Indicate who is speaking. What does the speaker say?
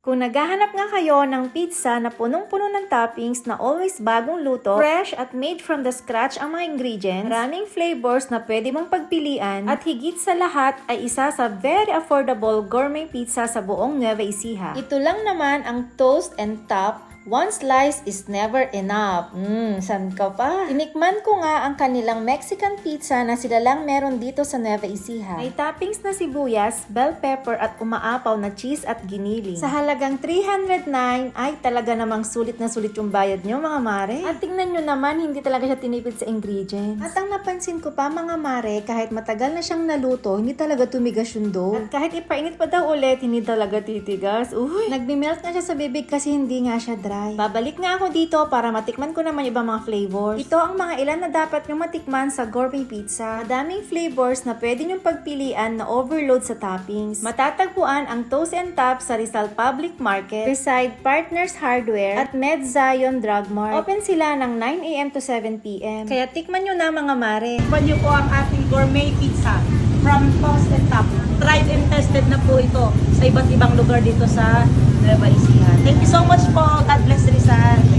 Speaker 1: Kung naghahanap nga kayo ng pizza na punong-puno ng toppings na always bagong luto, fresh at made from the scratch ang mga ingredients, maraming flavors na pwede mong pagpilian, at higit sa lahat ay isa sa very affordable gourmet pizza sa buong Nueva Ecija. Ito lang naman ang toast and top. One slice is never enough. San ka pa? Tinikman ko nga ang kanilang Mexican pizza na sila lang meron dito sa Nueva Ecija. May toppings na sibuyas, bell pepper at umaapaw na cheese at giniling. Sa halagang 309 ay talaga namang sulit na sulit yung bayad nyo mga mare. At tingnan nyo naman, hindi talaga siya tinipid sa ingredients. At ang napansin ko pa mga mare, kahit matagal na siyang naluto, hindi talaga tumigas yung dough. At kahit ipainit pa daw ulit, hindi talaga titigas. Uy, nagbi-melt na siya sa bibig kasi hindi nga siya dry. Babalik nga ako dito para matikman ko naman ibang mga flavors. Ito ang mga ilan na dapat nyo matikman sa gourmet pizza. Madaming flavors na pwede nyong pagpilian na overload sa toppings. Matatagpuan ang Toast and Top sa Rizal Public Market, beside Partners Hardware at Med Zion Drug Mart. Open sila ng 9 AM to 7 PM. Kaya tikman nyo na mga mare.
Speaker 2: Tikman niyo po ang ating gourmet pizza from Toast and Top. Tried and tested na po ito sa iba't ibang lugar dito sa Nueva Ecija. Thank you so much po. God bless Rizal.